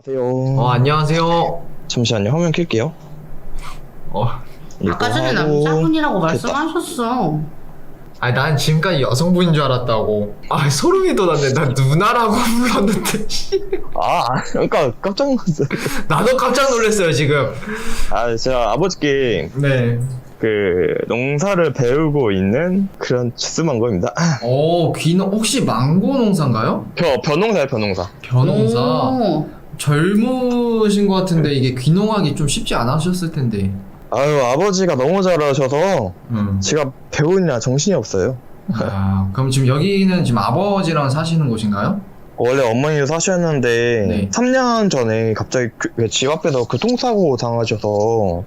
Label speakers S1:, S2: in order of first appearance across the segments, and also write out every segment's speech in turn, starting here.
S1: 안녕하세요.
S2: 안녕하세요.
S1: 잠시만요. 화면 켤게요.
S3: 아까 전에 남자분이라고 말씀하셨어.
S2: 아니 난 지금까지 여성분인 줄 알았다고. 소름이 돋았네. 난 누나라고 불렀는데.
S1: 그러니까 깜짝 놀랐어요.
S2: 나도 깜짝 놀랐어요 지금.
S1: 제가 아버지께
S2: 네.
S1: 농사를 배우고 있는 그런 주스망고입니다.
S2: 혹시 망고 농사인가요?
S1: 벼농사예요, 벼농사.
S2: 벼농사.
S3: 오.
S2: 젊으신 것 같은데 이게 귀농하기 좀 쉽지 않으셨을 텐데.
S1: 아버지가 너무 잘하셔서 제가 배우느라 정신이 없어요.
S2: 그럼 지금 여기는 지금 아버지랑 사시는 곳인가요?
S1: 원래 어머니도 사셨는데
S2: 네.
S1: 3년 전에 갑자기 집 앞에서 교통사고 당하셔서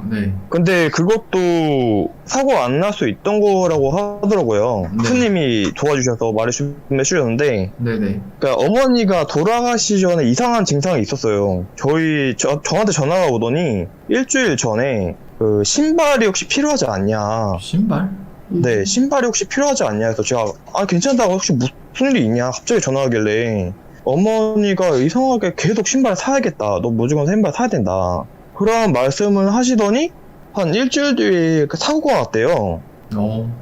S2: 네.
S1: 근데 그것도 사고 안 날 수 있던 거라고 하더라고요.
S2: 네.
S1: 스님이 도와주셔서 말해주셨는데
S2: 네네.
S1: 그러니까 어머니가 돌아가시기 전에 이상한 증상이 있었어요. 저한테 전화가 오더니 일주일 전에 신발이 혹시 필요하지 않냐.
S2: 신발?
S1: 네, 신발이 혹시 필요하지 않냐 해서 제가 괜찮다고 혹시 무슨 일이 있냐 갑자기 전화하길래 어머니가 이상하게 계속 신발 사야겠다. 너 무조건 신발 사야 된다. 그런 말씀을 하시더니 한 일주일 뒤에 사고가 났대요.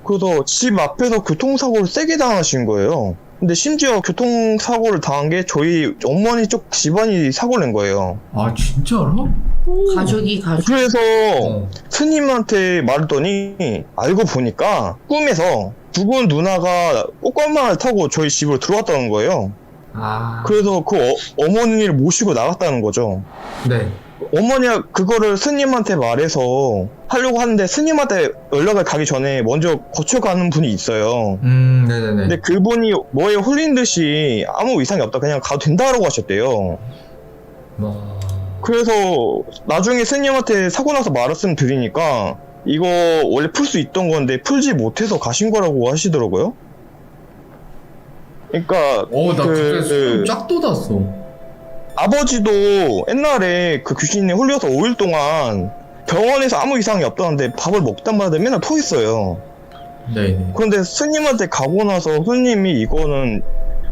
S1: 그래서 집 앞에서 교통사고를 세게 당하신 거예요. 근데 심지어 교통사고를 당한 게 저희 어머니 쪽 집안이 사고를 낸 거예요.
S2: 진짜로?
S3: 가족이.
S1: 그래서 스님한테 말했더니 알고 보니까 꿈에서 죽은 누나가 꽃가마를 타고 저희 집으로 들어왔다는 거예요. 그래서 그 어머니를 모시고 나갔다는 거죠.
S2: 네.
S1: 어머니가 그거를 스님한테 말해서 하려고 하는데 스님한테 연락을 가기 전에 먼저 거쳐가는 분이 있어요.
S2: 네네네.
S1: 근데 그분이 뭐에 홀린 듯이 아무 이상이 없다. 그냥 가도 된다라고 하셨대요. 그래서 나중에 스님한테 사고 나서 말씀 드리니까 이거 원래 풀 수 있던 건데 풀지 못해서 가신 거라고 하시더라고요. 그러니까
S2: 나 그때 소름 쫙 돋았어.
S1: 아버지도 옛날에 그 귀신에 홀려서 5일 동안 병원에서 아무 이상이 없다는데 밥을 먹다 마다 맨날 토했어요.
S2: 네.
S1: 그런데 스님한테 가고 나서 스님이 이거는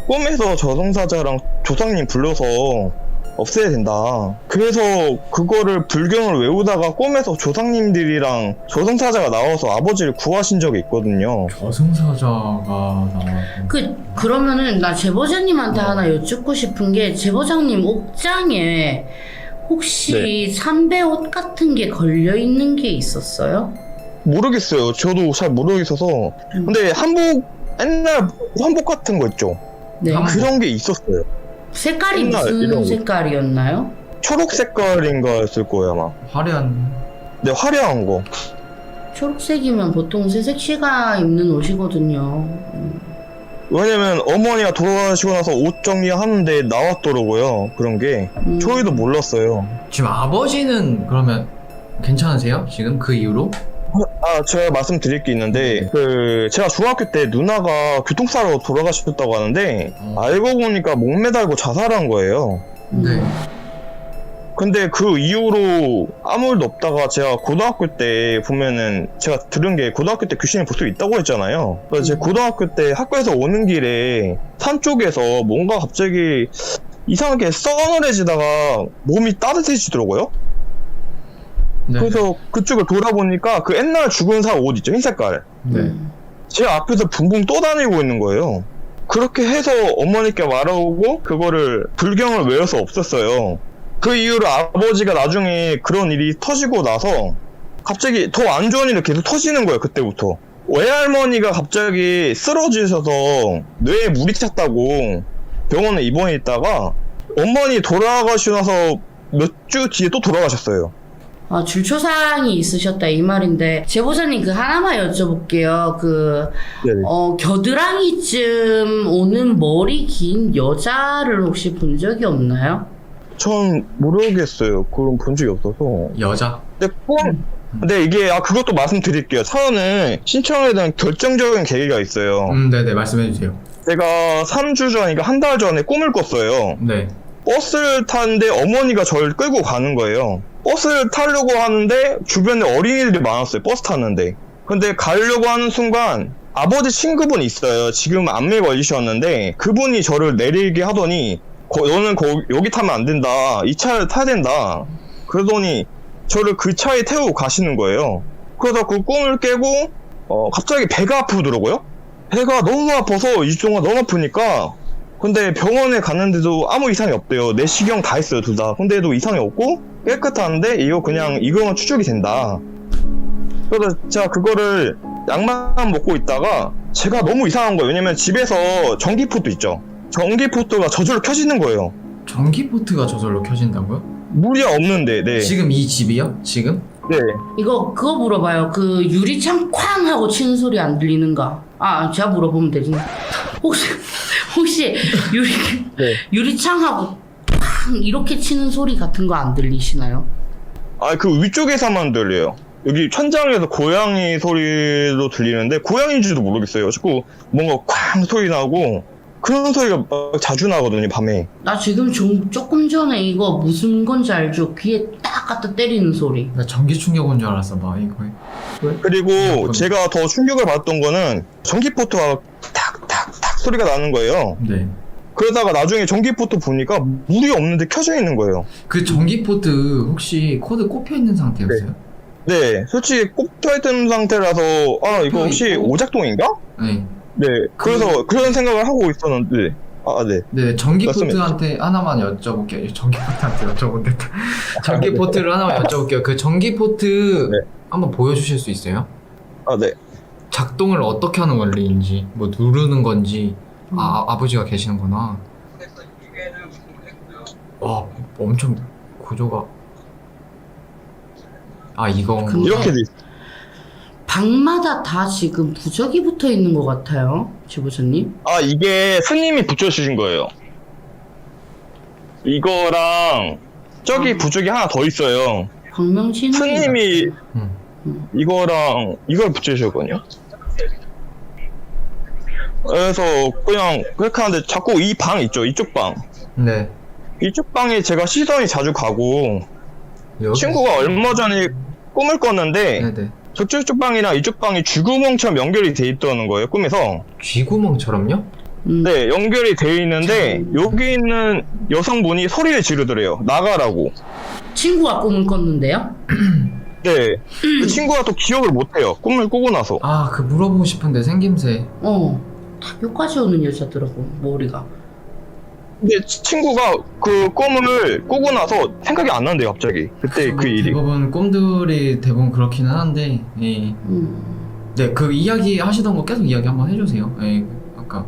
S1: 꿈에서 저승사자랑 조상님 불러서 없애야 된다. 그래서 그거를 불경을 외우다가 꿈에서 조상님들이랑 저승사자가 나와서 아버지를 구하신 적이 있거든요.
S2: 저승사자가 나와서.
S3: 그러면은 나 제보자님한테 하나 여쭙고 싶은 게, 제보자님 옥장에 혹시 삼배 옷 같은 게 걸려 있는 게 있었어요?
S1: 모르겠어요. 저도 잘 모르겠어서. 근데 옛날 한복 같은 거 있죠?
S3: 네.
S1: 그런 게 있었어요.
S3: 색깔이 무슨 색깔이었나요?
S1: 초록 색깔인가 했을 거예요, 아마.
S2: 화려한.
S1: 네, 화려한 거.
S3: 초록색이면 보통 새색시가 입는 옷이거든요.
S1: 왜냐면 어머니가 돌아가시고 나서 옷 정리하는데 나왔더라고요. 그런 게. 저희도 몰랐어요.
S2: 지금 아버지는 그러면 괜찮으세요? 지금 그 이후로?
S1: 제가 말씀드릴 게 있는데 제가 중학교 때 누나가 교통사고로 돌아가셨다고 하는데 알고 보니까 목 매달고 자살한 거예요.
S2: 네.
S1: 근데 그 이후로 아무 일도 없다가 제가 고등학교 때 보면은 제가 들은 게 고등학교 때 귀신이 볼 수 있다고 했잖아요. 그래서 제가 고등학교 때 학교에서 오는 길에 산 쪽에서 뭔가 갑자기 이상하게 서늘해지다가 몸이 따뜻해지더라고요.
S2: 네.
S1: 그래서 그쪽을 돌아보니까 그 옛날 죽은 사 옷 있죠, 흰 색깔.
S2: 네.
S1: 제 앞에서 붕붕 떠다니고 있는 거예요. 그렇게 해서 어머니께 말하고 그거를 불경을 외워서 없앴어요. 그 이후로 아버지가 나중에 그런 일이 터지고 나서 갑자기 더 안 좋은 일이 계속 터지는 거예요. 그때부터 외할머니가 갑자기 쓰러지셔서 뇌에 물이 찼다고 병원에 입원해 있다가 어머니 돌아가시고 나서 몇 주 뒤에 또 돌아가셨어요.
S3: 줄초상이 있으셨다 이 말인데, 제보자님 하나만 여쭤볼게요. 겨드랑이쯤 오는 머리 긴 여자를 혹시 본 적이 없나요?
S1: 전 모르겠어요. 그런 본 적이 없어서.
S2: 여자?
S1: 근데 이게 그것도 말씀드릴게요. 사연을 신청하게 된 결정적인 계기가 있어요.
S2: 네네, 말씀해주세요.
S1: 제가 3주 전, 그러니까 한 달 전에 꿈을 꿨어요.
S2: 네.
S1: 버스를 타는데 어머니가 저를 끌고 가는 거예요. 버스를 타려고 하는데 주변에 어린이들이 많았어요. 버스 탔는데. 근데 가려고 하는 순간 아버지 친구분이 있어요. 지금 암에 걸리셨는데 그분이 저를 내리게 하더니 너는 여기 타면 안 된다. 이 차를 타야 된다. 그러더니 저를 그 차에 태우고 가시는 거예요. 그러다 그 꿈을 깨고 갑자기 배가 아프더라고요. 배가 너무 아파서 2주 동안 너무 아프니까 근데 병원에 갔는데도 아무 이상이 없대요. 내시경 다 했어요, 둘 다. 근데도 이상이 없고 깨끗한데 이거만 추적이 된다. 그래서 제가 그거를 약만 먹고 있다가 제가 너무 이상한 거예요. 왜냐면 집에서 전기포트 있죠. 전기포트가 저절로 켜지는 거예요.
S2: 전기포트가 저절로 켜진다고요?
S1: 물이 없는데. 네.
S2: 지금 이 집이요? 지금?
S1: 네.
S3: 그거 물어봐요. 그 유리창 쾅 하고 치는 소리 안 들리는가? 제가 물어보면 되지. 혹시
S1: 네.
S3: 유리창하고 쾅 이렇게 치는 소리 같은 거 안 들리시나요?
S1: 그 위쪽에서만 들려요. 여기 천장에서 고양이 소리도 들리는데 고양이인지도 모르겠어요. 자꾸 뭔가 쾅 소리 나고 그런 소리가 자주 나거든요, 밤에.
S3: 나 지금 조금 전에 이거 무슨 건지 알죠? 귀에 딱 갖다 때리는 소리.
S2: 나 전기 충격 온 줄 알았어. 막 이거.
S1: 그리고 제가 더 충격을 받았던 거는 전기포트가 탁탁탁 소리가 나는 거예요.
S2: 네.
S1: 그러다가 나중에 전기포트 보니까 물이 없는데 켜져 있는 거예요.
S2: 그 전기포트 혹시 코드 꼽혀 있는 상태였어요?
S1: 네, 솔직히 꼽혀있던 상태라서 이거 혹시 오작동인가?
S2: 네.
S1: 네, 그래서 그런 생각을 하고 있었는데 네.
S2: 네, 전기포트한테 하나만 여쭤볼게요. 전기포트한테 여쭤본댔다. 전기포트를 하나만 여쭤볼게요. 그 전기포트
S1: 네.
S2: 한번 보여주실 수 있어요?
S1: 네.
S2: 작동을 어떻게 하는 원리인지, 뭐 누르는 건지. 아버지가 계시는구나. 와, 엄청 구조가. 이거.
S1: 이렇게 돼 있어요.
S3: 방마다 다 지금 부적이 붙어 있는 것 같아요, 지부장님.
S1: 이게 스님이 붙여주신 거예요. 이거랑 저기 부적이 하나 더 있어요.
S3: 광명신
S1: 스님이 이거랑 이걸 붙여주셨거든요. 그래서 그냥 그렇게 하는데 자꾸 이 방 있죠, 이쪽 방.
S2: 네.
S1: 이쪽 방에 제가 시선이 자주 가고
S2: 여기?
S1: 친구가 얼마 전에 꿈을 꿨는데
S2: 네네.
S1: 저쪽 방이랑 이쪽 방이 쥐구멍처럼 연결이 돼 있다는 거예요, 꿈에서.
S2: 쥐구멍처럼요?
S1: 네, 연결이 돼 있는데 여기 있는 여성분이 소리를 지르더래요. 나가라고.
S3: 친구가 꿈을 꿨는데요?
S1: 네. 그 친구가 또 기억을 못해요, 꿈을 꾸고 나서.
S2: 그 물어보고 싶은데 생김새.
S3: 다 여기까지 오는 여자더라고, 머리가.
S1: 근데 친구가 그 꿈을 꾸고 나서 생각이 안 난대요, 갑자기. 그때 그 일이.
S2: 대부분 꿈들이 대부분 그렇기는 한데, 예. 네, 그 이야기 하시던 거 계속 이야기 한번 해주세요. 예, 아까.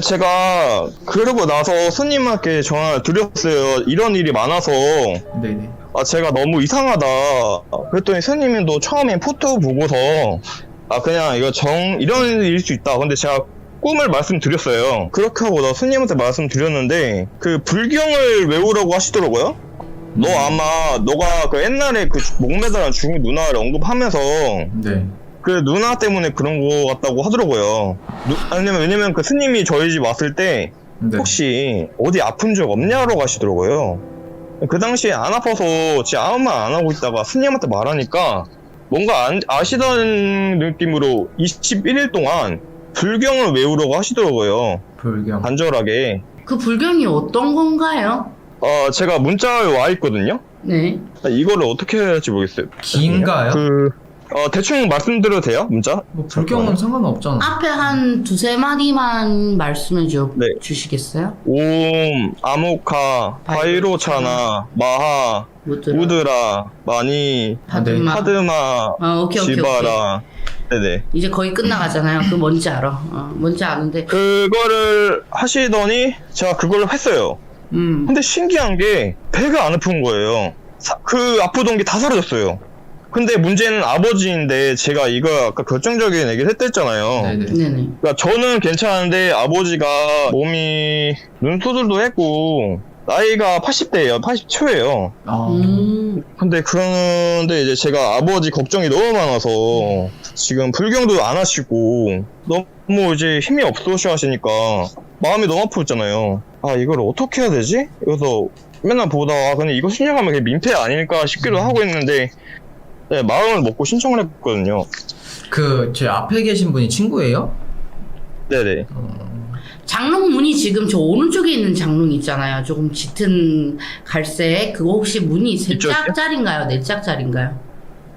S1: 제가 그러고 나서 스님한테 전화를 드렸어요. 이런 일이 많아서.
S2: 네네.
S1: 제가 너무 이상하다. 그랬더니 스님은 또 처음에 포토 보고서 그냥 이런 일일 수 있다. 근데 제가 꿈을 말씀드렸어요. 그렇게 하고 나 스님한테 말씀드렸는데 그 불경을 외우라고 하시더라고요. 너가 그 옛날에 그 목매달한 중국 누나를 언급하면서
S2: 네.
S1: 그 누나 때문에 그런 거 같다고 하더라고요. 왜냐면 그 스님이 저희 집 왔을 때
S2: 네.
S1: 혹시 어디 아픈 적 없냐고 하시더라고요. 그 당시에 안 아파서 진짜 아무 말 안 하고 있다가 스님한테 말하니까 뭔가 아시던 느낌으로 21일 동안 불경을 외우라고 하시더라고요.
S2: 불경.
S1: 간절하게.
S3: 그 불경이 어떤 건가요?
S1: 제가 문자에 와 있거든요.
S3: 네.
S1: 이거를 어떻게 해야 할지 모르겠어요.
S2: 긴가요?
S1: 대충 말씀드려도 돼요? 문자?
S2: 뭐 불경은 상관없잖아.
S3: 앞에 한 두세 마디만 말씀해
S1: 네.
S3: 주시겠어요?
S1: 옴, 아모카, 바이로차나, 마하, 우드라, 마니, 파드마,
S3: 오케이.
S1: 지바라. 네네.
S3: 이제 거의 끝나가잖아요. 그 뭔지 알아. 뭔지 아는데.
S1: 그거를 하시더니 제가 그걸 했어요. 근데 신기한 게 배가 안 아픈 거예요. 그 아프던 게 다 사라졌어요. 근데 문제는 아버지인데 제가 이거 아까 결정적인 얘기를 했댔잖아요.
S3: 네네.
S1: 그러니까 저는 괜찮은데 아버지가 몸이 눈수술도 했고 나이가 80대예요. 80초예요. 그런데 이제 제가 아버지 걱정이 너무 많아서 지금 불경도 안 하시고 너무 이제 힘이 없으셔 하시니까 마음이 너무 아프잖아요. 이걸 어떻게 해야 되지? 그래서 맨날 보다가 근데 이거 신청하면 그게 민폐 아닐까 싶기도 하고 있는데 네, 마음을 먹고 신청을 했거든요.
S2: 제 앞에 계신 분이 친구예요?
S1: 네네.
S3: 장롱 무늬 지금 저 오른쪽에 있는 장롱 있잖아요. 조금 짙은 갈색. 그거 혹시 무늬 세
S1: 이쪽이요?
S3: 짝짜리인가요? 네 짝짜리인가요?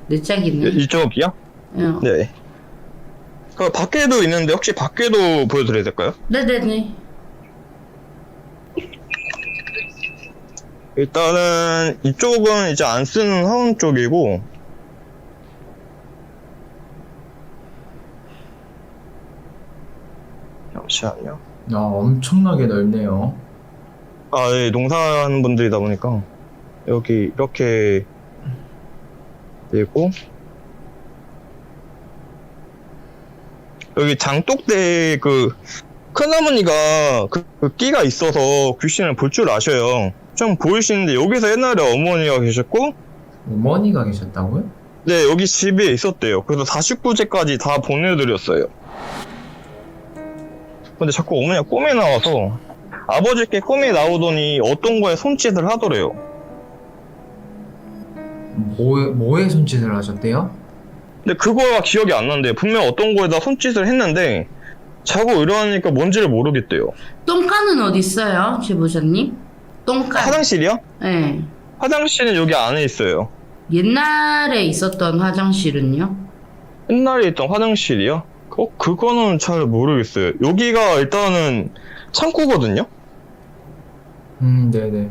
S3: 네 짝이 있네.
S1: 이쪽이요? 네. 그 밖에도 있는데 혹시 밖에도 보여드려야 될까요?
S3: 네네네.
S1: 일단은 이쪽은 이제 안 쓰는 화원 쪽이고, 잠시만요.
S2: 엄청나게 넓네요.
S1: 아, 예, 농사하는 분들이다 보니까 여기 이렇게 되고, 여기 장독대에 그 큰어머니가 그 끼가 있어서 귀신을 볼 줄 아셔요. 좀 보이시는데 여기서 옛날에 어머니가 계셨고,
S2: 어머니가 계셨다고요?
S1: 네, 여기 집에 있었대요. 그래서 49제까지 다 보내드렸어요. 근데 자꾸 어머니가 꿈에 나와서 아버지께 꿈에 나오더니 어떤 거에 손짓을 하더래요.
S2: 뭐에 손짓을 하셨대요?
S1: 근데 그거가 기억이 안 난대요. 분명 어떤 거에다 손짓을 했는데 자고 일어나니까 뭔지를 모르겠대요.
S3: 똥간은 어디 있어요, 제보자님? 똥간.
S1: 화장실이요?
S3: 네.
S1: 화장실은 여기 안에 있어요.
S3: 옛날에 있었던 화장실은요?
S1: 옛날에 있던 화장실이요? 그거는 잘 모르겠어요. 여기가 일단은 창고거든요?
S2: 네네.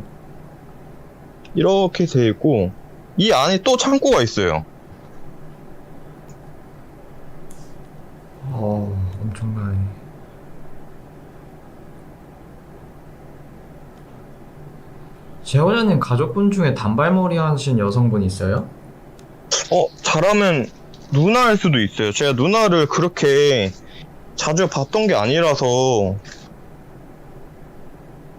S1: 이렇게 돼 있고, 이 안에 또 창고가 있어요.
S2: 엄청나네. 제보자님 가족분 중에 단발머리 하신 여성분 있어요?
S1: 잘하면 누나일 수도 있어요. 제가 누나를 그렇게 자주 봤던 게 아니라서.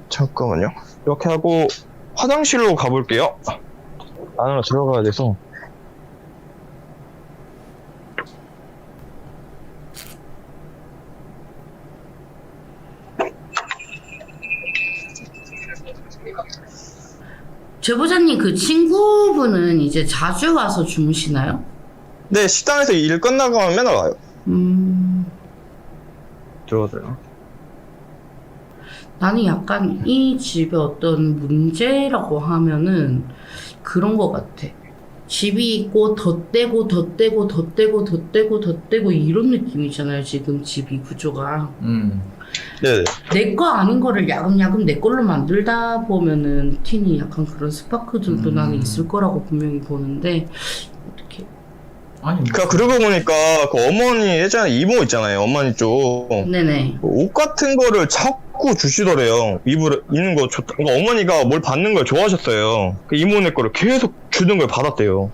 S1: 잠깐만요. 이렇게 하고 화장실로 가볼게요. 안으로 들어가야 돼서.
S3: 제보자님 그 친구분은 이제 자주 와서 주무시나요?
S1: 네, 식당에서 일 끝나고 하면 맨날 와요. 들어가세요.
S3: 나는 약간 이 집의 어떤 문제라고 하면은 그런 것 같아. 집이 있고 덧대고 덧대고 덧대고 덧대고 덧대고 이런 느낌이잖아요. 지금 집이 구조가.
S1: 네.
S3: 내 거 아닌 거를 야금야금 내 걸로 만들다 보면은 틴이 약간 그런 스파크들도 나는 있을 거라고 분명히 보는데 어떻게?
S2: 아니
S1: 그러고 보니까 그 어머니 예전에 이모 있잖아요. 어머니 쪽.
S3: 네네.
S1: 옷 같은 거를 자꾸 주시더래요. 입는 거 좋다. 그러니까 어머니가 뭘 받는 걸 좋아하셨어요. 그 이모네 거를 계속 주는 걸 받았대요.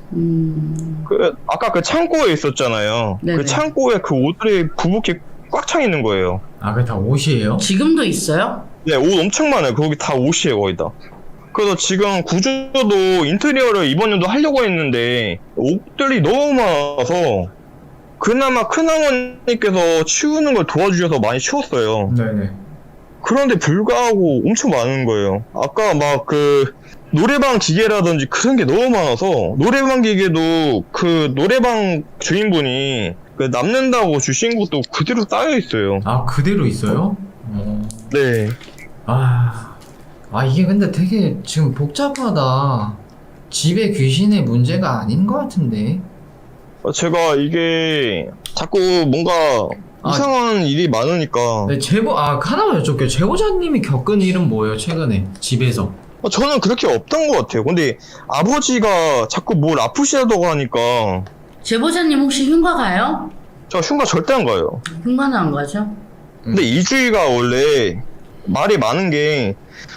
S1: 아까 그 창고에 있었잖아요.
S3: 네네.
S1: 그 창고에 그 옷들이 부부게 꽉 차 있는 거예요.
S2: 그게 다 옷이에요?
S3: 지금도 있어요?
S1: 네, 옷 엄청 많아요. 거기 다 옷이에요, 거의 다. 그래서 지금 구조도 인테리어를 이번 년도 하려고 했는데 옷들이 너무 많아서 그나마 큰어머니께서 치우는 걸 도와주셔서 많이 치웠어요.
S2: 네네.
S1: 그런데 불구하고 엄청 많은 거예요. 아까 막 그 노래방 기계라든지 그런 게 너무 많아서 노래방 기계도 그 노래방 주인분이 그 남는다고 주신 것도 그대로 쌓여 있어요.
S2: 그대로 있어요?
S1: 네.
S2: 이게 근데 되게 지금 복잡하다. 집에 귀신의 문제가 아닌 것 같은데.
S1: 제가 이게 자꾸 뭔가 이상한 일이 많으니까.
S2: 네, 하나만 여쭤볼게요. 제보자님이 겪은 일은 뭐예요, 최근에? 집에서?
S1: 저는 그렇게 없던 것 같아요. 근데 아버지가 자꾸 뭘 아프시다고 하니까.
S3: 제보자님 혹시 흉가 가요?
S1: 저 흉가 절대 안 가요.
S3: 흉가는 안 가죠?
S1: 근데 이주희가 원래 말이 많은 게,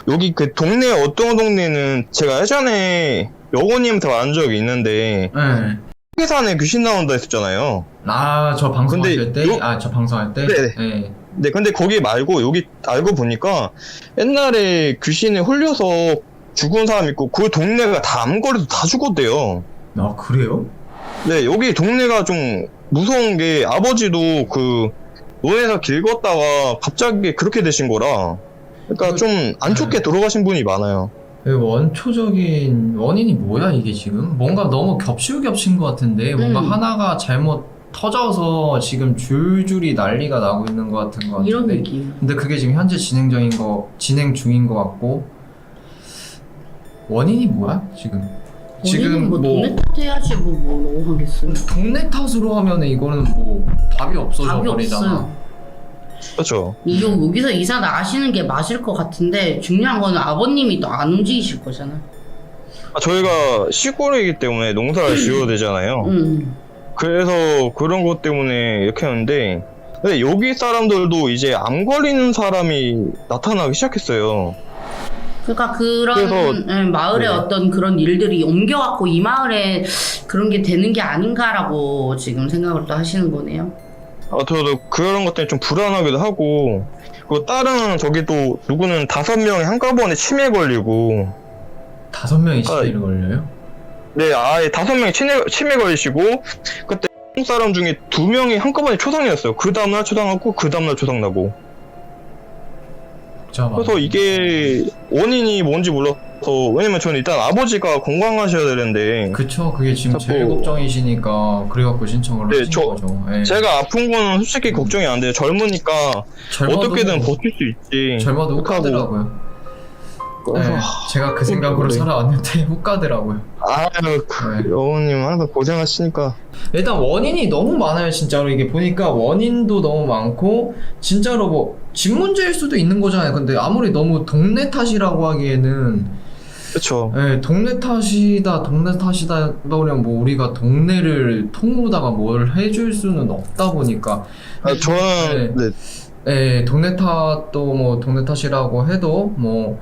S1: 여기 그 동네 어떤 동네는 제가 예전에 여고님한테 말한 적이 있는데,
S2: 네.
S1: 회사안에 귀신 나온다 했었잖아요.
S2: 저 방송할 때? 저 방송할 때?
S1: 네네.
S2: 네.
S1: 네, 근데 거기 말고 여기 알고 보니까 옛날에 귀신에 홀려서 죽은 사람 있고 그 동네가 다 암거리도 다 죽었대요.
S2: 그래요?
S1: 네, 여기 동네가 좀 무서운 게 아버지도 그 논에서 길 걷다가 갑자기 그렇게 되신 거라, 그러니까 좀 안 좋게 돌아가신 분이 많아요.
S2: 원초적인 원인이 뭐야 이게 지금? 뭔가 너무 겹친 것 같은데 뭔가 하나가 잘못 터져서 지금 줄줄이 난리가 나고 있는 것 같은 것 같은데
S3: 이런 느낌.
S2: 근데 그게 지금 현재 진행 중인 것 같고 원인이 뭐야 지금?
S3: 지금 뭐 동네 탓해야지 뭐라고 하겠어요.
S2: 동네 탓으로 하면 이거는 뭐 답이 없어져
S3: 답이
S2: 버리잖아.
S3: 없어요.
S1: 그렇죠.
S3: 여기서 이사 나가시는 게 맞을 것 같은데 중요한 거는 아버님이 또 안 움직이실 거잖아.
S1: 저희가 시골이기 때문에 농사를 지어야 되잖아요. 그래서 그런 것 때문에 이렇게 하는데, 근데 여기 사람들도 이제 암 걸리는 사람이 나타나기 시작했어요.
S3: 그러니까 그런
S1: 그래서,
S3: 마을의
S1: 네.
S3: 어떤 그런 일들이 옮겨갖고 이 마을에 그런 게 되는 게 아닌가라고 지금 생각을 또 하시는 거네요.
S1: 저도 그런 것 때문에 좀 불안하기도 하고, 그리고 다른 저기 또 누구는 5명이 한꺼번에 치매 걸리고,
S2: 5명이 치매를 걸려요?
S1: 네, 아예 5명이 치매 걸리시고, 그때 한국 사람 중에 2명이 한꺼번에 초상이었어요. 그 다음날 초상하고, 그 다음날 초상나고. 그래서 이게 원인이 뭔지 몰라서, 왜냐면 저는 일단 아버지가 건강하셔야 되는데.
S2: 그쵸, 그게 지금
S1: 자꾸-
S2: 제일 걱정이시니까 그래갖고 신청을
S1: 네,
S2: 하신 거죠. 예.
S1: 제가 아픈 거는 솔직히 걱정이 안 돼요. 젊으니까 어떻게든 버틸 수 있지.
S2: 젊어도 훅
S1: 하고.
S2: 가더라고요. 네,
S1: 그래서
S2: 제가 그 생각으로
S1: 네.
S2: 살아왔는데 훅 가더라고요.
S1: 아유,
S2: 네.
S1: 여우님 항상 고생하시니까.
S2: 일단 원인이 너무 많아요. 진짜로 이게 보니까 원인도 너무 많고 진짜로 뭐 집 문제일 수도 있는 거잖아요. 근데 아무리 너무 동네 탓이라고 하기에는
S1: 그쵸.
S2: 네, 동네 탓이다 그러면 뭐 우리가 동네를 통으로다가 뭘 해줄 수는 없다 보니까
S1: 저는, 네.
S2: 네, 동네 탓도 뭐 동네 탓이라고 해도 뭐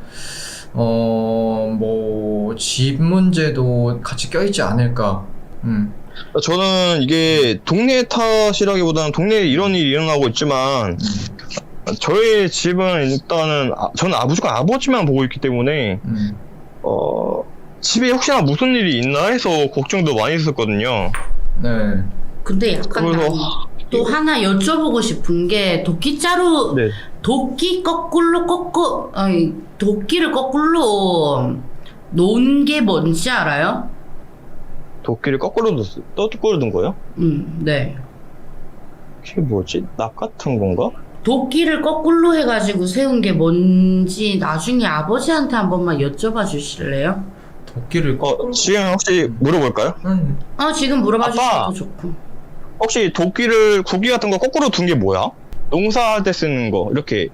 S2: 집 문제도 같이 껴있지 않을까.
S1: 저는 이게 동네 탓이라기보다는 동네에 이런 일이 일어나고 있지만, 저희 집은 일단은, 저는 무조건 아버지만 보고 있기 때문에, 집에 혹시나 무슨 일이 있나 해서 걱정도 많이 했었거든요.
S2: 네.
S3: 근데 약간
S1: 그래서-
S3: 난 또 하나 여쭤보고 싶은 게 도끼자루
S1: 네.
S3: 도끼를 거꾸로 놓은 게 뭔지 알아요?
S1: 도끼를 거꾸로 둔 거예요?
S3: 네.
S1: 그게 뭐지? 낙 같은 건가?
S3: 도끼를 거꾸로 해가지고 세운 게 뭔지 나중에 아버지한테 한 번만 여쭤봐 주실래요?
S2: 도끼를
S1: 지금 혹시 물어볼까요?
S3: 지금 물어봐
S1: 아빠!
S3: 주셔도 좋고.
S1: 혹시 국기 같은 거 거꾸로 둔 게 뭐야? 농사할 때 쓰는 거, 이렇게.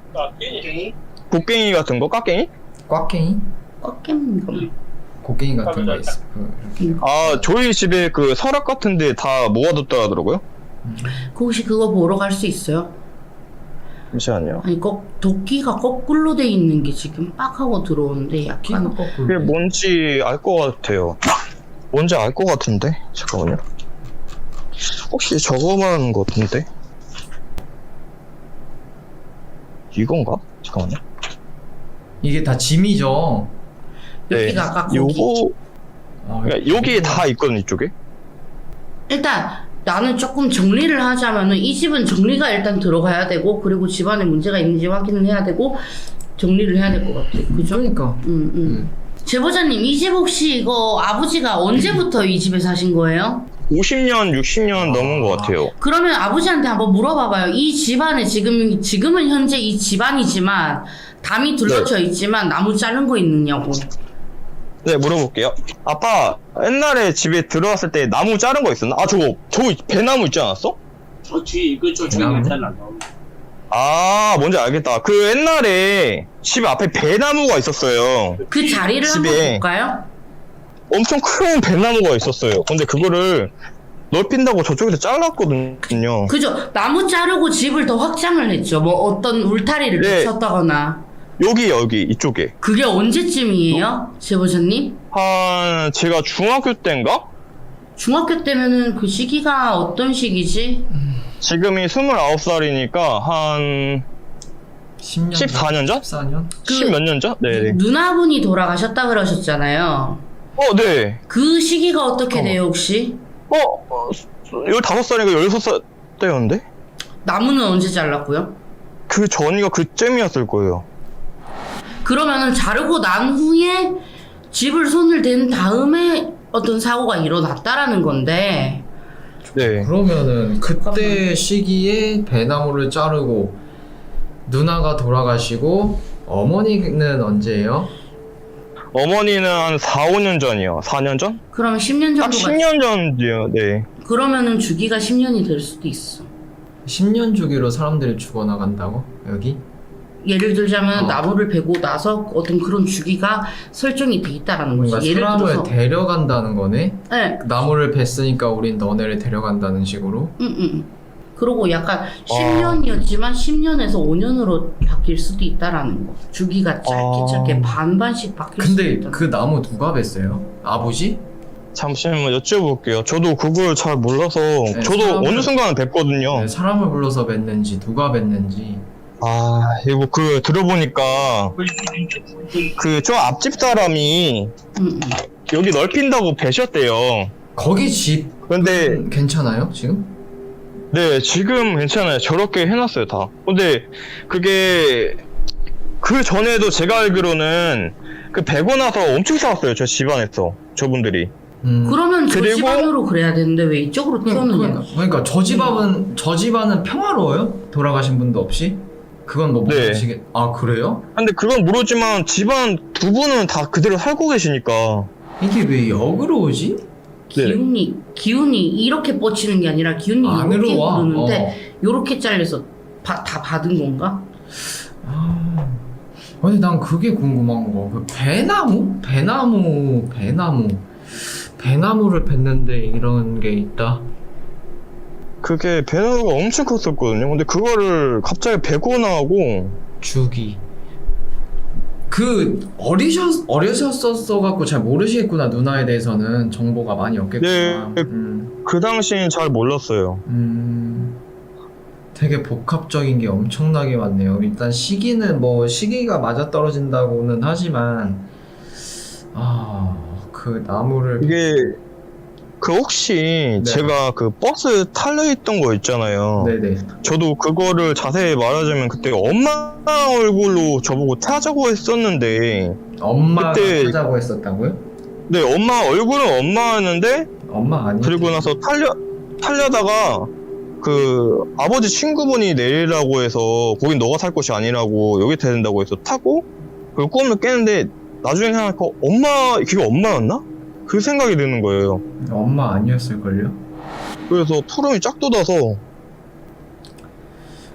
S1: 곡괭이 같은 거? 깍갱이?
S2: 꽉갱이?
S3: 꺾이는 거.
S2: 곡괭이 같은 거 있어.
S1: 저희 집에 그 서랍 같은 데 다 모아뒀다 하더라고요.
S3: 혹시 그거 보러 갈 수 있어요?
S1: 잠시만요.
S3: 아니 도끼가 거꾸로 돼 있는 게 지금 빡 하고 들어오는데
S2: 끼가
S3: 약간
S2: 거꾸로.
S1: 그게 뭔지 알 것 같아요. 뭔지 알 것 같은데? 잠깐만요. 혹시 저거 말하는 거 같은데? 이건가? 잠깐만요.
S2: 이게 다 짐이죠.
S3: 여기가 아까 거기.
S1: 요거,
S2: 아,
S1: 그러니까 여기에 다 있거든, 이쪽에.
S3: 일단 나는 조금 정리를 하자면은 이 집은 정리가 일단 들어가야 되고 그리고 집안에 문제가 있는지 확인을 해야 되고 정리를 해야 될 것 같아. 그죠?
S2: 그러니까.
S3: 제보자님 이 집 혹시 이거 아버지가 언제부터 이 집에 사신 거예요?
S1: 50년, 60년 넘은 것 같아요.
S3: 그러면 아버지한테 한번 물어봐봐요. 이 집안에 지금은 현재 이 집안이지만 담이 둘러쳐 있지만 나무 자른 거 있느냐고.
S1: 네, 물어볼게요. 아빠, 옛날에 집에 들어왔을 때 나무 자른 거 있었나? 저거 배나무 있지 않았어?
S4: 뒤에 이거 저쪽에 있잖아.
S1: 뭔지 알겠다. 그 옛날에 집 앞에 배나무가 있었어요.
S3: 그 자리를 한번
S1: 집에.
S3: 볼까요?
S1: 엄청 큰 배나무가 있었어요. 근데 그거를 넓힌다고 저쪽에서 잘랐거든요.
S3: 그죠? 나무 자르고 집을 더 확장을 했죠. 뭐 어떤 울타리를
S1: 네.
S3: 붙였다거나.
S1: 여기, 이쪽에.
S3: 그게 언제쯤이에요? 제보자님?
S1: 제가 중학교 때인가?
S3: 중학교 때면은 그 시기가 어떤 시기지?
S1: 지금이 29살이니까 한
S2: 10년
S1: 14년 전?
S2: 14년?
S1: 10몇 년 전? 네네.
S3: 누나분이 돌아가셨다 그러셨잖아요.
S1: 네.
S3: 그 시기가 어떻게 돼요 혹시?
S1: 15살이니까 16살 때였는데?
S3: 나무는 언제 잘랐고요?
S1: 그 전이가 그쯤이었을 거예요.
S3: 그러면은 자르고 난 후에 집을 손을 댄 다음에 어떤 사고가 일어났다라는 건데
S1: 네.
S2: 그러면은 그때 시기에 배나무를 자르고 누나가 돌아가시고 어머니는 언제예요?
S1: 어머니는 한 4, 5년 전이요. 4년 전?
S3: 그러면 10년
S1: 딱
S3: 정도가
S1: 10년 전이요. 네.
S3: 그러면은 주기가 10년이 될 수도 있어.
S2: 10년 주기로 사람들이 죽어나간다고? 여기?
S3: 예를 들자면 나무를 베고 나서 어떤 그런 주기가 설정이 돼 있다라는 거지.
S2: 뭔가
S3: 예를
S2: 사람을
S3: 들어서
S2: 데려간다는 거네?
S3: 네.
S2: 나무를 뱄으니까 우린 너네를 데려간다는 식으로?
S3: 그리고 약간 10년이었지만 10년에서 5년으로 바뀔 수도 있다라는 거. 주기가 짧게 반반씩 바뀔 수도
S2: 근데
S3: 있다.
S2: 그 나무 누가 뱄어요? 아버지?
S1: 잠시만 여쭤볼게요. 저도 그걸 잘 몰라서 저도
S2: 사람을-
S1: 어느 순간 뵀거든요.
S2: 네, 사람을 불러서 뱄는지 누가 뱄는지.
S1: 아, 이거 들어보니까 저 앞집 사람이 여기 넓힌다고 배셨대요.
S2: 거기 집
S1: 근데
S2: 괜찮아요 지금?
S1: 네, 지금 괜찮아요. 저렇게 해놨어요, 다. 근데 그게 그 전에도 제가 알기로는 그 베고 나서 엄청 싸웠어요. 저 집안에서 저분들이.
S3: 그러면 저
S1: 그리고-
S3: 집안으로 그래야 되는데 왜 이쪽으로 튀었느냐.
S2: 그러니까 저 집안은 평화로워요? 돌아가신 분도 없이? 그건 뭐
S1: 네.
S2: 모르시겠... 아 그래요?
S1: 근데 그건 모르지만 집안 두 분은 다 그대로 살고 계시니까.
S2: 이게 왜 역으로 오지?
S3: 기운이 이렇게 뻗치는 게 아니라 기운이
S2: 안으로
S3: 이렇게
S2: 와.
S3: 흐르는데 요렇게 잘려서 다 받은 건가?
S2: 근데 난 그게 궁금한 거. 그 배나무를 뱄는데 이런 게 있다.
S1: 그게 배너가 엄청 컸었거든요. 근데 그거를 갑자기 베고 나고
S2: 주기. 그 어리셨었어갖고 잘 모르시겠구나. 누나에 대해서는 정보가 많이 없겠구나.
S1: 네. 그 당시엔 잘 몰랐어요.
S2: 되게 복합적인 게 엄청나게 많네요. 일단 시기가 맞아떨어진다고는 하지만 그 나무를
S1: 이게 혹시
S2: 네.
S1: 제가 그 버스 탈려 있던 거 있잖아요.
S2: 네네.
S1: 저도 그거를 자세히 말하자면 그때 엄마 얼굴로 저보고 타자고 했었는데
S2: 엄마가
S1: 그때-
S2: 하자고 했었다고요?
S1: 네, 엄마 얼굴은 엄마였는데
S2: 엄마 아니에요?
S1: 그리고 나서 탈려다가 그 아버지 친구분이 내리라고 해서 거긴 너가 살 곳이 아니라고 여기 타야 된다고 해서 타고 그 꿈을 깨는데 나중에 생각하니까 그게 엄마였나? 그 생각이 드는 거예요.
S2: 엄마 아니었을걸요?
S1: 그래서 푸름이 쫙 돋아서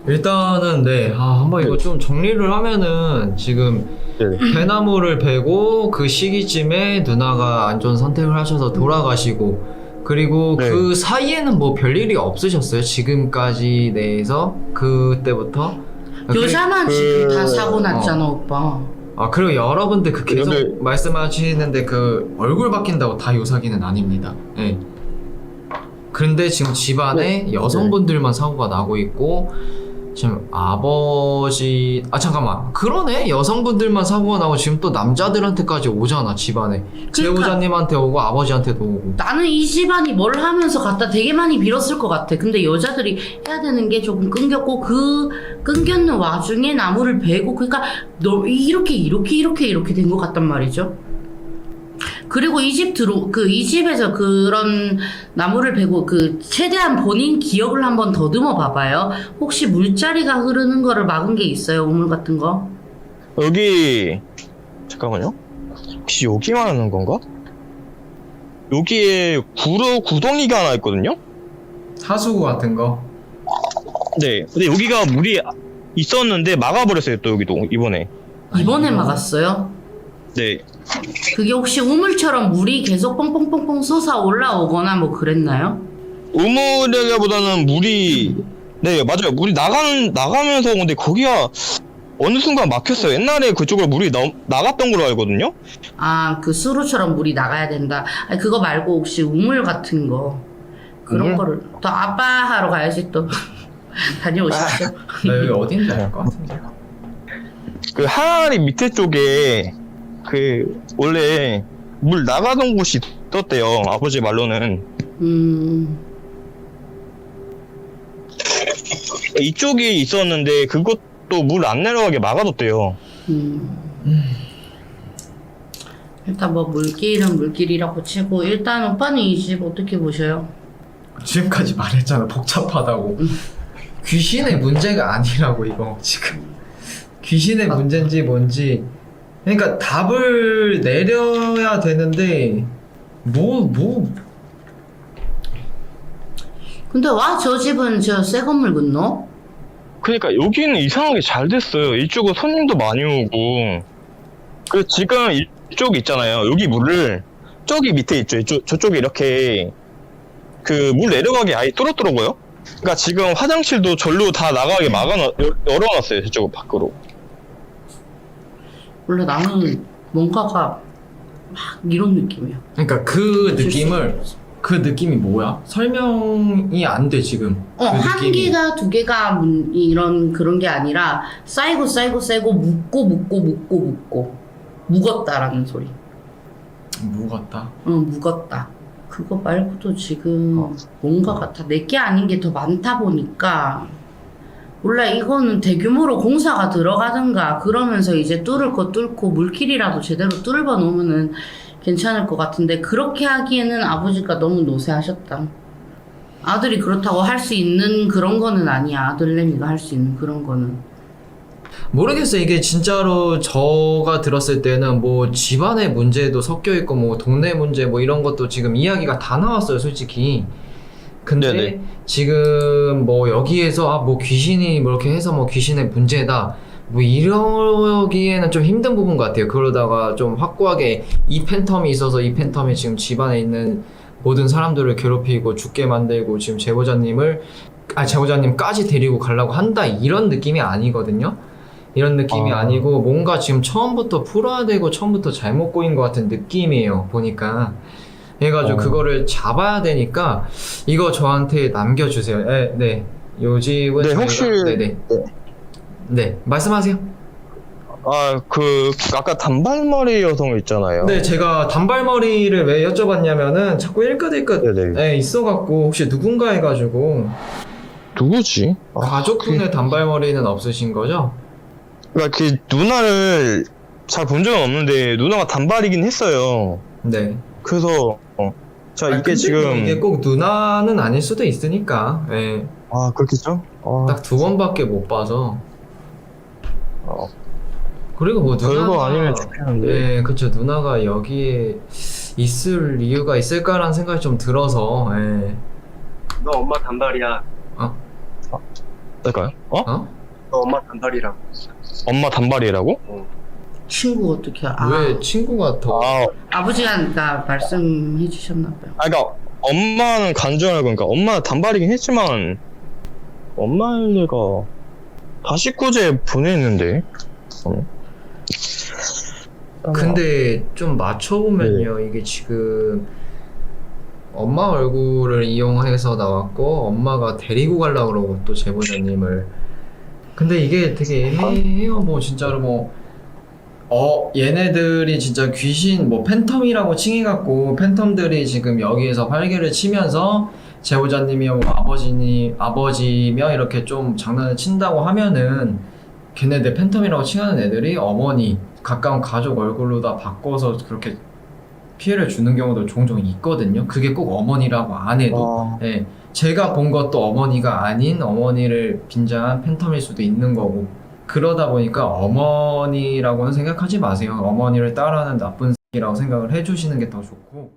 S2: 일단은 한번 이거 좀 정리를 하면은 지금
S1: 네.
S2: 배나무를 베고 그 시기쯤에 누나가 안 좋은 선택을 하셔서 돌아가시고 그리고
S1: 네.
S2: 그 사이에는 뭐 별일이 없으셨어요? 지금까지 내에서 그때부터?
S3: 여자만 지금 다 사고 났잖아 오빠.
S2: 그리고 여러분들 계속
S1: 근데-
S2: 말씀하시는데 그 얼굴 바뀐다고 다 요사기는 아닙니다. 네. 그런데 지금 집안에 여성분들만 사고가 나고 있고 지금 아버지 잠깐만 그러네 여성분들만 사고가 나고 지금 또 남자들한테까지 오잖아 집안에 제보자님한테 오고 아버지한테도 오고
S3: 나는 이 집안이 뭘 하면서 갖다 되게 많이 빌었을 것 같아. 근데 여자들이 해야 되는 게 조금 끊겼고 그 끊겼는 와중에 나무를 베고 그러니까 너 이렇게 된 것 같단 말이죠. 그리고 이 집에서 그런 나무를 베고 최대한 본인 기억을 한번 더듬어 봐봐요. 혹시 물자리가 흐르는 거를 막은 게 있어요? 우물 같은 거?
S1: 여기 잠깐만요. 혹시 여기 말하는 건가? 여기에 구덩이가 하나 있거든요?
S2: 하수구 같은 거
S1: 네. 근데 여기가 물이 있었는데 막아버렸어요. 또 여기도 이번에.
S3: 이번에 막았어요?
S1: 네.
S3: 그게 혹시 우물처럼 물이 계속 뻥뻥뻥뻥 솟아 올라오거나 뭐 그랬나요?
S1: 우물이라기보다는 물이 네 맞아요. 물이 나가면서 근데 거기가 어느 순간 막혔어요. 옛날에 그쪽으로 물이 나갔던 걸로 알거든요.
S3: 그 수로처럼 물이 나가야 된다. 아니, 그거 말고 혹시 우물 같은 거 그런
S1: 우물?
S3: 거를 또 아빠 하러 가야지 또 다녀오십시오.
S2: 나 여기 어딘지 알 것 같은데
S1: 그 항아리 밑에 쪽에 원래 물 나가던 곳이 있었대요. 아버지 말로는. 이쪽이 있었는데 그것도 물 안 내려가게 막아뒀대요.
S3: 일단 뭐 물길은 물길이라고 치고 일단 오빠는 이 집 어떻게 보셔요?
S2: 지금까지 말했잖아, 복잡하다고. 귀신의 문제가 아니라고, 이거 지금. 귀신의 문제인지 뭔지. 그러니까 답을 내려야 되는데
S3: 근데 와 저 집은 저 새 건물 건너?
S1: 그러니까 여기는 이상하게 잘 됐어요. 이쪽은 손님도 많이 오고. 그 지금 이쪽 있잖아요. 여기 물을 저기 밑에 있죠. 저쪽에 이렇게 그 물 내려가게 아예 뚫었더라고요. 그러니까 지금 화장실도 절로 다 나가게 열어놨어요. 저쪽 밖으로.
S3: 원래 나는 뭔가가 막 이런 느낌이야.
S2: 그러니까 그 느낌이 뭐야? 설명이 안 돼 지금. 그
S3: 한
S2: 느낌이.
S3: 개가 두 개가 이런 그런 게 아니라 쌓이고 묻고 묵었다라는 소리.
S2: 묵었다.
S3: 묵었다. 그거 말고도 지금 뭔가 같아. 내게 아닌 게 더 많다 보니까 몰라. 이거는 대규모로 공사가 들어가든가 그러면서 이제 뚫을 거 뚫고 물길이라도 제대로 뚫어 놓으면은 괜찮을 것 같은데 그렇게 하기에는 아버지가 너무 노쇠하셨다. 아들이 그렇다고 할 수 있는 그런 거는 아니야. 아들내미가 할 수 있는 그런 거는.
S2: 모르겠어요. 이게 진짜로 저가 들었을 때는 뭐 집안의 문제도 섞여 있고 뭐 동네 문제 뭐 이런 것도 지금 이야기가 다 나왔어요, 솔직히. 근데
S1: 네네.
S2: 지금 뭐 여기에서 뭐 귀신이 뭐 이렇게 해서 뭐 귀신의 문제다 뭐 이러기에는 좀 힘든 부분 같아요. 그러다가 좀 확고하게 이 팬텀이 있어서 이 팬텀이 지금 집안에 있는 모든 사람들을 괴롭히고 죽게 만들고 지금 제보자님까지 데리고 가려고 한다 이런 느낌이 아니거든요. 이런 느낌이 아니고 뭔가 지금 처음부터 풀어야 되고 처음부터 잘못 꼬인 것 같은 느낌이에요, 보니까. 해가지고 그거를 잡아야 되니까 이거 저한테 남겨주세요. 네. 요 집은
S1: 네,
S2: 저희가
S1: 혹시
S2: 네, 말씀하세요.
S1: 아까 단발머리 여성 있잖아요.
S2: 네, 제가 단발머리를 왜 여쭤봤냐면은 자꾸 일끝일끝
S1: 네네.
S2: 있어갖고 혹시 누군가 해가지고.
S1: 누구지?
S2: 가족분의 단발머리는 없으신 거죠?
S1: 그러니까 그 누나를 잘 본 적은 없는데 누나가 단발이긴 했어요.
S2: 네.
S1: 그래서 자 이게
S2: 근데
S1: 지금
S2: 이게 꼭 누나는 아닐 수도 있으니까. 네.
S1: 그렇겠죠?
S2: 딱 2번밖에 못 봐서. 그리고 뭐
S1: 별거
S2: 누나가
S1: 아니면 좋겠는데.
S2: 네, 그쵸. 누나가 여기에 있을 이유가 있을까라는 생각이 좀 들어서.
S5: 너 엄마 단발이야.
S1: 될까요?
S2: 어?
S5: 너 엄마 단발이라고.
S1: 엄마 단발이라고?
S3: 친구 어떻게
S2: 왜 친구가 더
S3: 아버지가 그러니까 말씀해 주셨나 봐요.
S1: 그러니까 엄마는 간주하고 그러니까 엄마 단발이긴 했지만 엄마일 리가 다 식구제 보내있는데.
S2: 근데 좀 맞춰보면요, 이게 지금 엄마 얼굴을 이용해서 나왔고 엄마가 데리고 가려고 그러고 또 제보자님을. 근데 이게 되게 애매해요. 뭐 진짜로 뭐 얘네들이 진짜 귀신 뭐 팬텀이라고 칭해갖고 팬텀들이 지금 여기에서 활개를 치면서 제보자님이 뭐 아버지며 이렇게 좀 장난을 친다고 하면은 걔네들 팬텀이라고 칭하는 애들이 어머니 가까운 가족 얼굴로 다 바꿔서 그렇게 피해를 주는 경우도 종종 있거든요. 그게 꼭 어머니라고 안 해도. 예, 제가 본 것도 어머니가 아닌 어머니를 빈장한 팬텀일 수도 있는 거고. 그러다 보니까 어머니라고는 생각하지 마세요. 어머니를 따라하는 나쁜 새끼라고 생각을 해주시는 게 더 좋고.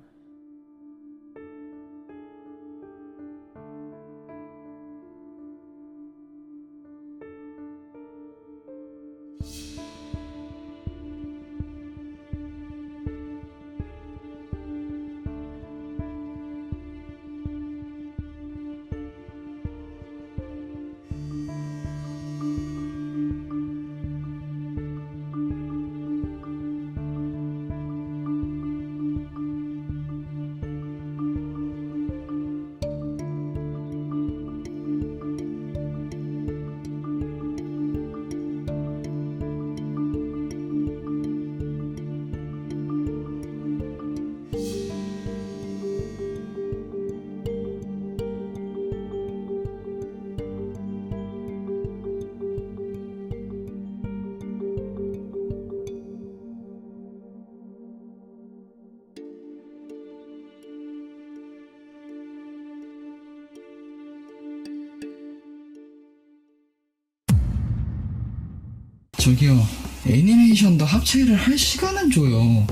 S6: 저기요, 애니메이션도 합체를 할 시간은 줘요.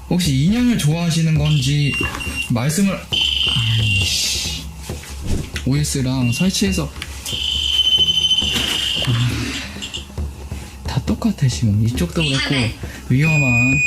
S6: 혹시 인형을 좋아하시는 건지 말씀을. 아이씨, OS랑 설치해서 다 똑같아. 지금 이쪽도 그렇고 위험한.